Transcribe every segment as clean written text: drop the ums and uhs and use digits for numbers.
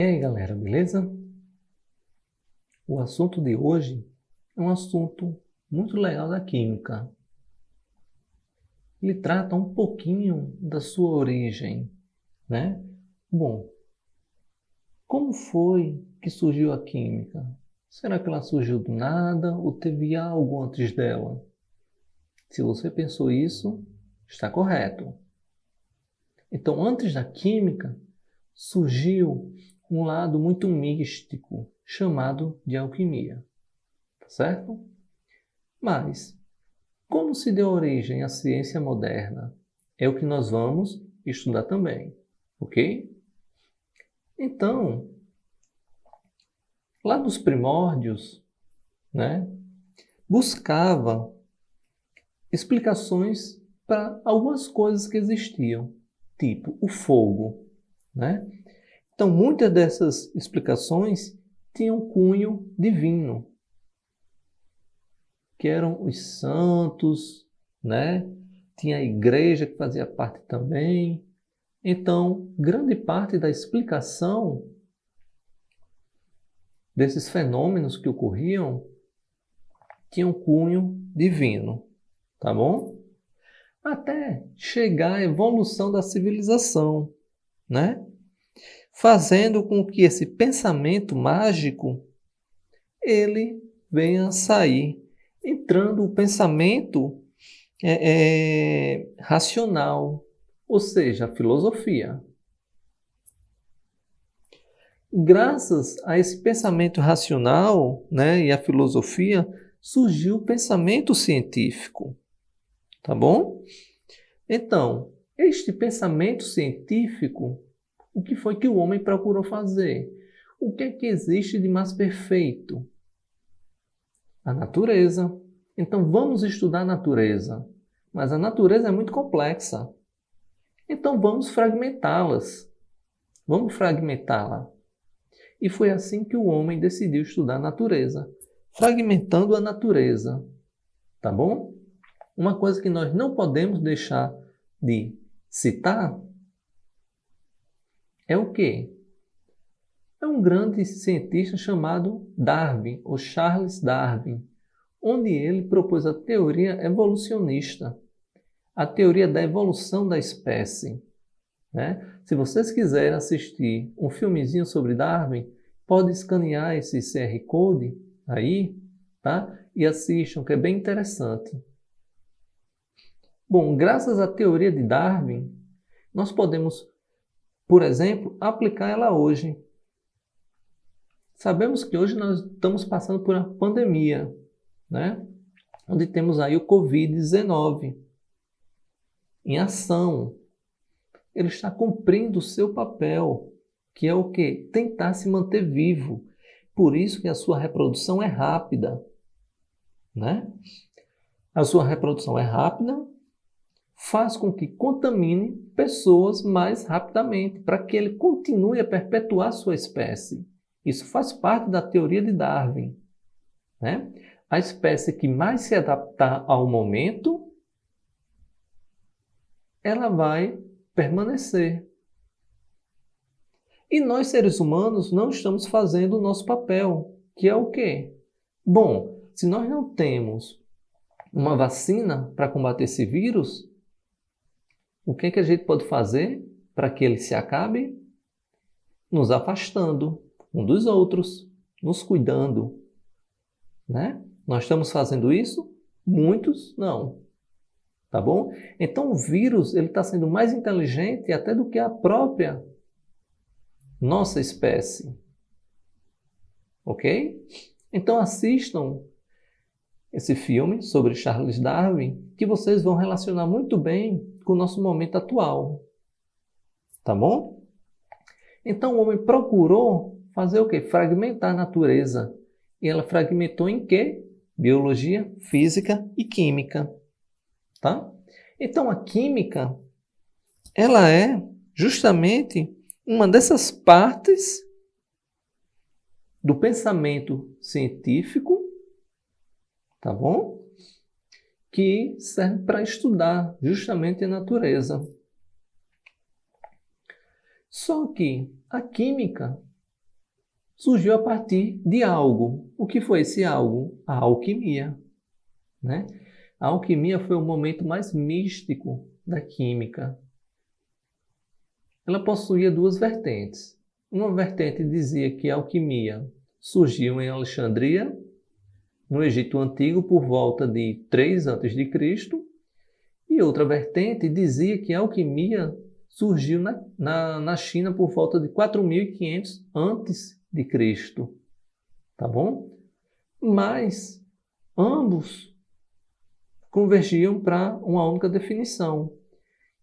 E aí, galera, beleza? O assunto de hoje é um assunto muito legal da química. Ele trata um pouquinho da sua origem, né? Bom, como foi que surgiu a química? Será que ela surgiu do nada ou teve algo antes dela? Se você pensou isso, está correto. Então, antes da química, surgiu um lado muito místico, chamado de alquimia, tá certo? Mas, como se deu origem à ciência moderna? É o que nós vamos estudar também, ok? Então, lá nos primórdios, né, buscava explicações para algumas coisas que existiam, tipo o fogo, né? Então, muitas dessas explicações tinham cunho divino, que eram os santos, né? Tinha a igreja que fazia parte também. Então, grande parte da explicação desses fenômenos que ocorriam tinha um cunho divino, tá bom? Até chegar à evolução da civilização, né? Fazendo com que esse pensamento mágico ele venha a sair, entrando o pensamento racional, ou seja, a filosofia. Graças a esse pensamento racional, né, e a filosofia, surgiu o pensamento científico, tá bom? Então, este pensamento científico, o que foi que o homem procurou fazer? O que é que existe de mais perfeito? A natureza. Então, vamos estudar a natureza. Mas a natureza é muito complexa. Então, vamos fragmentá-las. Vamos fragmentá-la. E foi assim que o homem decidiu estudar a natureza, fragmentando a natureza, tá bom? Uma coisa que nós não podemos deixar de citar é o quê? É um grande cientista chamado Darwin, ou Charles Darwin, onde ele propôs a teoria evolucionista, a teoria da evolução da espécie, né? Se vocês quiserem assistir um filmezinho sobre Darwin, pode escanear esse QR Code aí, tá? E assistam, que é bem interessante. Bom, graças à teoria de Darwin, nós podemos, por exemplo, aplicar ela hoje. Sabemos que hoje nós estamos passando por uma pandemia, né? Onde temos aí o Covid-19 em ação. Ele está cumprindo o seu papel, que é o quê? Tentar se manter vivo. Por isso que a sua reprodução é rápida, né? A sua reprodução é rápida, faz com que contamine pessoas mais rapidamente, para que ele continue a perpetuar sua espécie. Isso faz parte da teoria de Darwin, né? A espécie que mais se adaptar ao momento, ela vai permanecer. E nós, seres humanos, não estamos fazendo o nosso papel, que é o quê? Bom, se nós não temos uma vacina para combater esse vírus, o que é que a gente pode fazer para que ele se acabe? Nos afastando um dos outros, nos cuidando, né? Nós estamos fazendo isso? Muitos não, tá bom? Então o vírus ele está sendo mais inteligente até do que a própria nossa espécie, ok? Então assistam esse filme sobre Charles Darwin, que vocês vão relacionar muito bem com o nosso momento atual, tá bom? Então o homem procurou fazer o quê? Fragmentar a natureza. E ela fragmentou em quê? Biologia, física e química, tá? Então a química, ela é justamente uma dessas partes do pensamento científico, tá bom? Que serve para estudar justamente a natureza. Só que a química, surgiu a partir de algo. O que foi esse algo? A alquimia, né? A alquimia foi o momento mais místico da química. Ela possuía duas vertentes. Uma vertente dizia que a alquimia surgiu em Alexandria, no Egito Antigo, por volta de 3 a.C., e outra vertente dizia que a alquimia surgiu na China por volta de 4.500 a.C., tá bom? Mas ambos convergiam para uma única definição,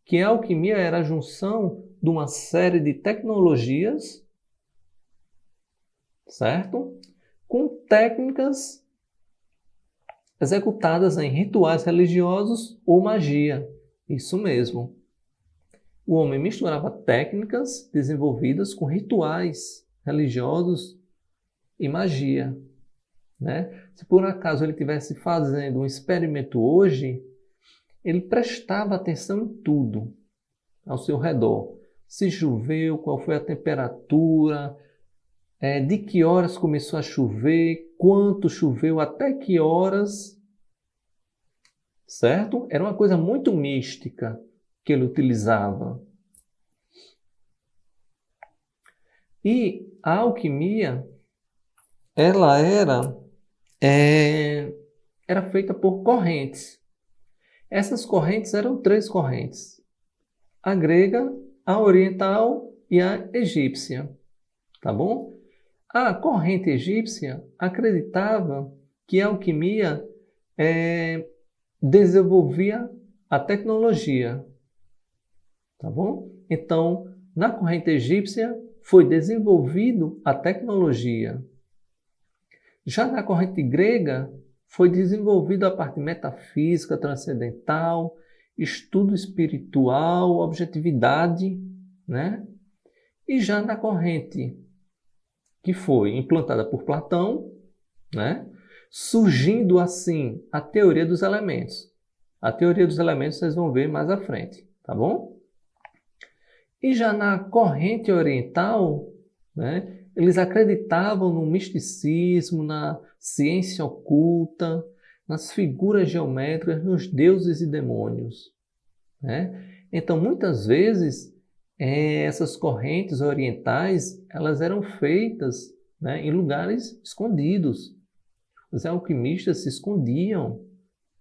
que a alquimia era a junção de uma série de tecnologias, certo? Com técnicas executadas em rituais religiosos ou magia. Isso mesmo. O homem misturava técnicas desenvolvidas com rituais religiosos e magia, né? Se por acaso ele estivesse fazendo um experimento hoje, ele prestava atenção em tudo ao seu redor. Se choveu, qual foi a temperatura, de que horas começou a chover, quanto choveu, até que horas, certo? Era uma coisa muito mística que ele utilizava. E a alquimia, ela era feita por correntes. Essas correntes eram 3 correntes: a grega, a oriental e a egípcia, tá bom? A corrente egípcia acreditava que a alquimia desenvolvia a tecnologia, tá bom? Então, na corrente egípcia foi desenvolvido a tecnologia. Já na corrente grega foi desenvolvida a parte metafísica, transcendental, estudo espiritual, objetividade, né? E já na corrente que foi implantada por Platão, né? Surgindo assim a teoria dos elementos. A teoria dos elementos vocês vão ver mais à frente, tá bom? E já na corrente oriental, né, eles acreditavam no misticismo, na ciência oculta, nas figuras geométricas, nos deuses e demônios, né? Então, muitas vezes, essas correntes orientais, elas eram feitas, né, em lugares escondidos. Os alquimistas se escondiam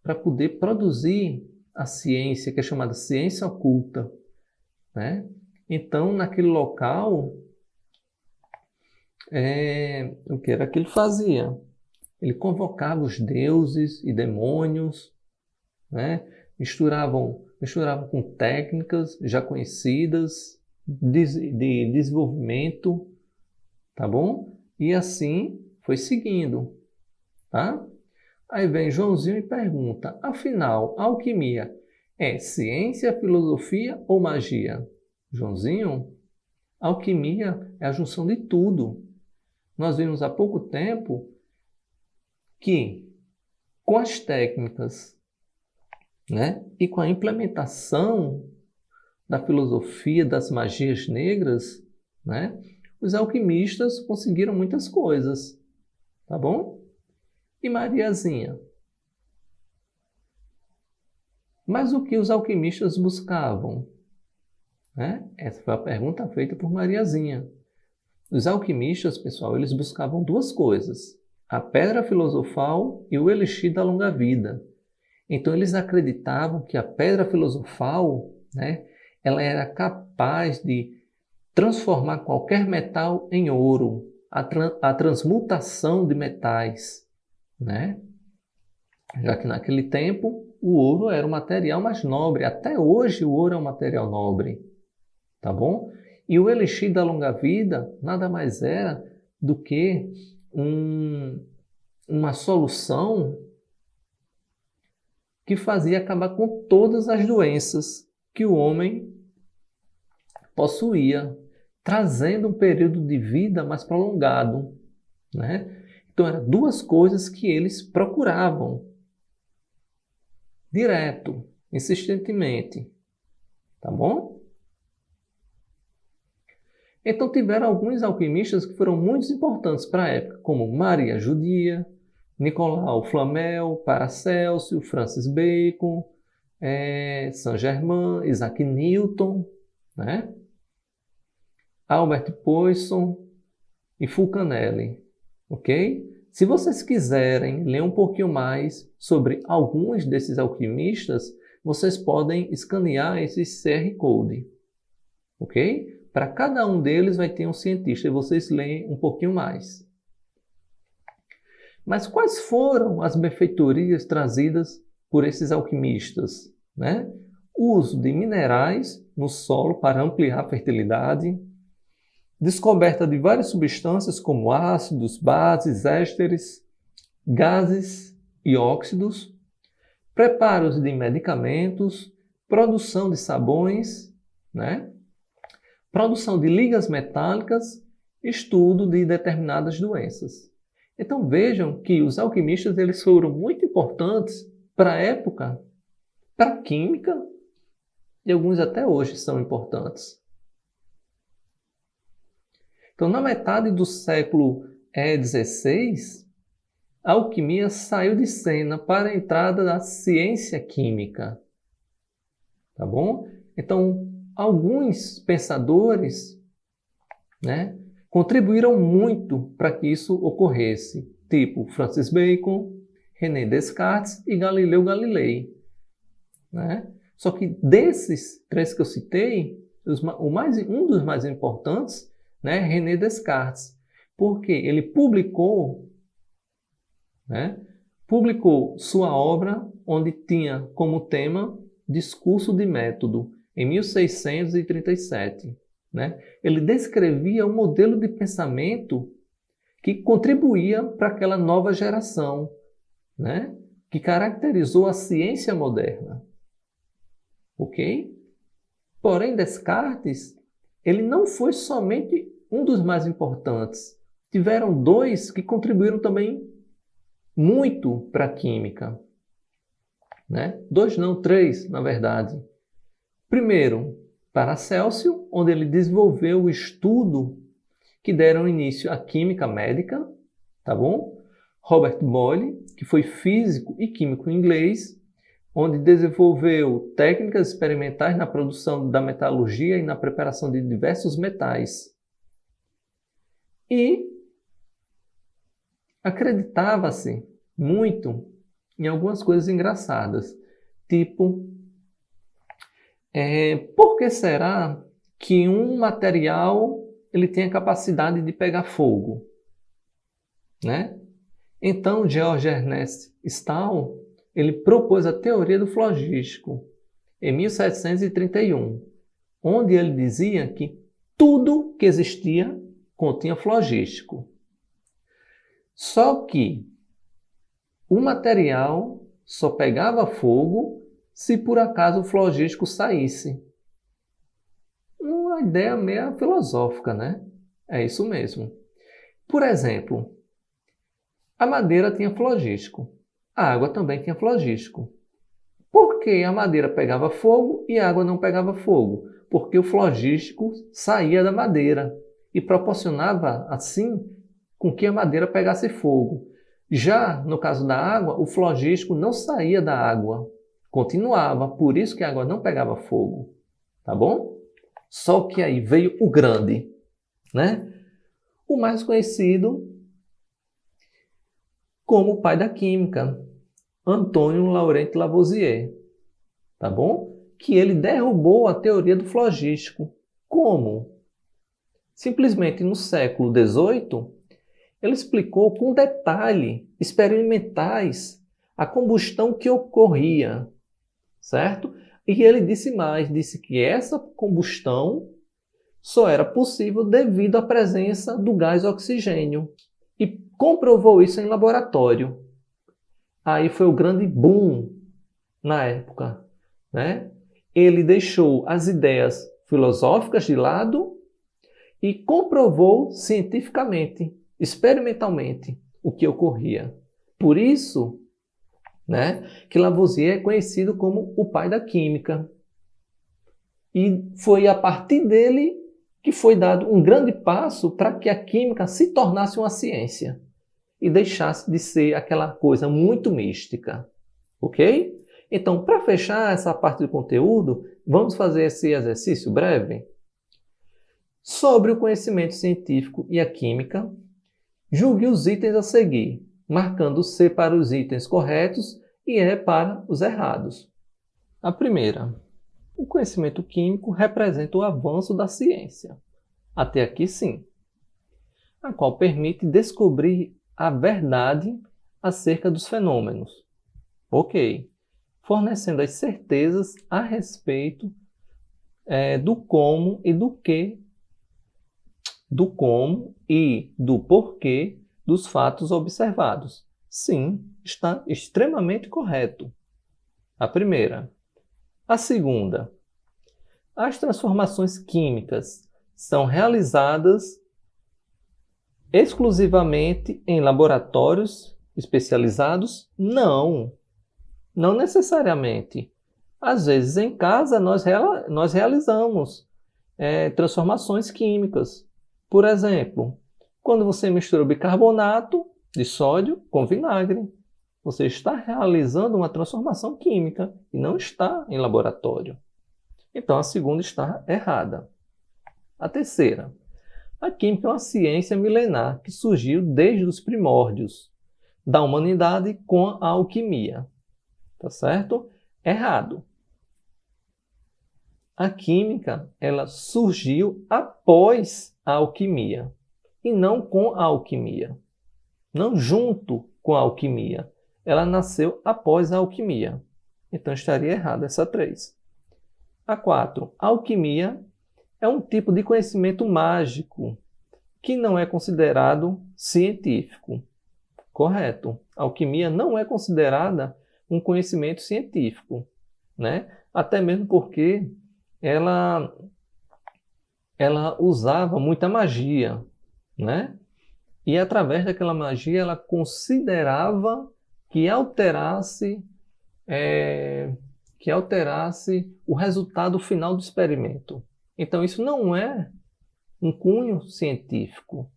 para poder produzir a ciência, que é chamada ciência oculta, né? Então, naquele local, o que era que ele fazia? Ele convocava os deuses e demônios, né? Misturavam com técnicas já conhecidas de desenvolvimento, tá bom? E assim foi seguindo, tá? Aí vem Joãozinho e pergunta: afinal, a alquimia é ciência, filosofia ou magia? Joãozinho, a alquimia é a junção de tudo. Nós vimos há pouco tempo que, com as técnicas, né, e com a implementação da filosofia das magias negras, né, os alquimistas conseguiram muitas coisas, tá bom? E Mariazinha? Mas o que os alquimistas buscavam? Né? Essa foi a pergunta feita por Mariazinha. Os alquimistas, pessoal, eles buscavam 2 coisas: a pedra filosofal e o elixir da longa vida. Então, eles acreditavam que a pedra filosofal, né, ela era capaz de transformar qualquer metal em ouro, a transmutação de metais, né? Já que naquele tempo o ouro era o material mais nobre. Até hoje o ouro é um material nobre, tá bom? E o elixir da longa vida nada mais era do que uma solução que fazia acabar com todas as doenças que o homem possuía, trazendo um período de vida mais prolongado, né? Então, eram 2 coisas que eles procuravam direto, insistentemente, tá bom? Então tiveram alguns alquimistas que foram muito importantes para a época, como Maria Judia, Nicolau Flamel, Paracelso, Francis Bacon, Saint-Germain, Isaac Newton, né? Albert Poisson e Fulcanelli, ok? Se vocês quiserem ler um pouquinho mais sobre alguns desses alquimistas, vocês podem escanear esse QR Code, ok? Para cada um deles vai ter um cientista e vocês leem um pouquinho mais. Mas quais foram as benfeitorias trazidas por esses alquimistas, né? O uso de minerais no solo para ampliar a fertilidade, descoberta de várias substâncias como ácidos, bases, ésteres, gases e óxidos, preparos de medicamentos, produção de sabões, né? Produção de ligas metálicas, estudo de determinadas doenças. Então vejam que os alquimistas eles foram muito importantes para a época, para a química, e alguns até hoje são importantes. Então, na metade do século XVI, a alquimia saiu de cena para a entrada da ciência química. Tá bom? Então, alguns pensadores, né, contribuíram muito para que isso ocorresse, tipo Francis Bacon, René Descartes e Galileu Galilei. Né? Só que desses três que eu citei, um dos mais importantes, né, René Descartes, porque ele publicou sua obra onde tinha como tema Discurso de Método, em 1637. Né? Ele descrevia um modelo de pensamento que contribuía para aquela nova geração, né? Que caracterizou a ciência moderna. Ok? Porém, Descartes, ele não foi somente um dos mais importantes. Tiveram dois que contribuíram também muito para a química. Né? Dois não, três, na verdade. Primeiro, Paracelso, onde ele desenvolveu o estudo que deram início à química médica, tá bom? Robert Boyle, que foi físico e químico inglês, onde desenvolveu técnicas experimentais na produção da metalurgia e na preparação de diversos metais. E acreditava-se muito em algumas coisas engraçadas, tipo, por que será que um material ele tem a capacidade de pegar fogo? Né? Então, Georg Ernst Stahl ele propôs a teoria do flogístico em 1731, onde ele dizia que tudo que existia continha flogístico. Só que o material só pegava fogo se por acaso o flogístico saísse. Uma ideia meio filosófica, né? É isso mesmo. Por exemplo, a madeira tinha flogístico. A água também tinha flogístico. Por que a madeira pegava fogo e a água não pegava fogo? Porque o flogístico saía da madeira e proporcionava, assim, com que a madeira pegasse fogo. Já no caso da água, o flogístico não saía da água, continuava, por isso que a água não pegava fogo. Tá bom? Só que aí veio o grande, né? O mais conhecido como o pai da química, Antônio Laurent Lavoisier, tá bom? Que ele derrubou a teoria do flogístico. Como? Simplesmente no século XVIII, ele explicou com detalhe experimentais a combustão que ocorria, certo? E ele disse mais, disse que essa combustão só era possível devido à presença do gás oxigênio. E comprovou isso em laboratório. Aí foi o grande boom na época, né? Ele deixou as ideias filosóficas de lado e comprovou cientificamente, experimentalmente, o que ocorria. Por isso, né, que Lavoisier é conhecido como o pai da química. E foi a partir dele que foi dado um grande passo para que a química se tornasse uma ciência e deixasse de ser aquela coisa muito mística, ok? Então, para fechar essa parte do conteúdo, vamos fazer esse exercício breve? Sobre o conhecimento científico e a química, julgue os itens a seguir, marcando C para os itens corretos e E para os errados. A primeira, o conhecimento químico representa o avanço da ciência. Até aqui sim. A qual permite descobrir a verdade acerca dos fenômenos. Ok. Fornecendo as certezas a respeito do como e do porquê dos fatos observados. Sim, está extremamente correto. A primeira. A segunda. As transformações químicas são realizadas exclusivamente em laboratórios especializados? Não, não necessariamente. Às vezes em casa nós realizamos transformações químicas. Por exemplo, quando você mistura o bicarbonato de sódio com vinagre, você está realizando uma transformação química e não está em laboratório. Então a segunda está errada. A terceira. A química é uma ciência milenar que surgiu desde os primórdios da humanidade com a alquimia. Tá certo? Errado. A química, ela surgiu após a alquimia e não com a alquimia. Não junto com a alquimia. Ela nasceu após a alquimia. Então estaria errada essa 3. A 4. A alquimia é um tipo de conhecimento mágico que não é considerado científico. Correto. A alquimia não é considerada um conhecimento científico, né? Até mesmo porque ela usava muita magia, né? E através daquela magia ela considerava que alterasse o resultado final do experimento. Então isso não é um cunho científico.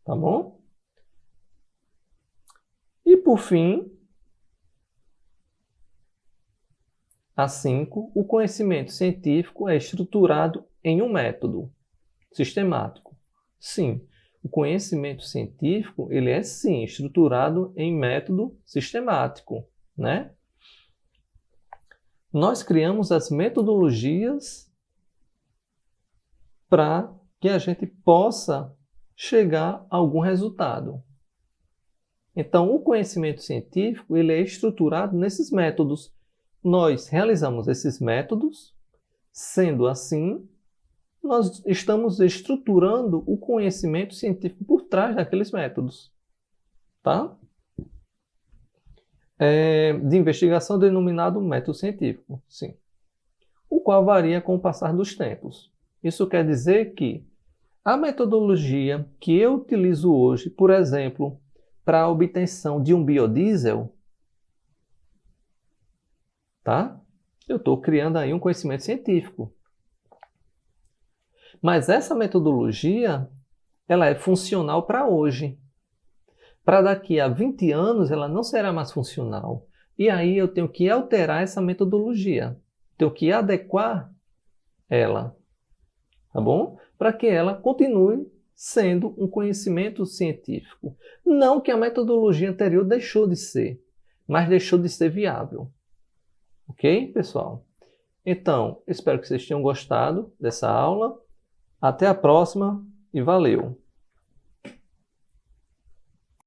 Tá bom? E por fim, a 5, o conhecimento científico é estruturado em um método sistemático. Sim, o conhecimento científico, ele é sim estruturado em método sistemático, né? Nós criamos as metodologias para que a gente possa chegar a algum resultado. Então, o conhecimento científico, ele é estruturado nesses métodos. Nós realizamos esses métodos, sendo assim, nós estamos estruturando o conhecimento científico por trás daqueles métodos. Tá? De investigação denominado método científico, sim. O qual varia com o passar dos tempos. Isso quer dizer que a metodologia que eu utilizo hoje, por exemplo, para a obtenção de um biodiesel, tá? Eu estou criando aí um conhecimento científico. Mas essa metodologia, ela é funcional para hoje. Para daqui a 20 anos, ela não será mais funcional. E aí eu tenho que alterar essa metodologia. Tenho que adequar ela. Tá bom? Para que ela continue sendo um conhecimento científico. Não que a metodologia anterior deixou de ser, mas deixou de ser viável. Ok, pessoal? Então, espero que vocês tenham gostado dessa aula. Até a próxima e valeu!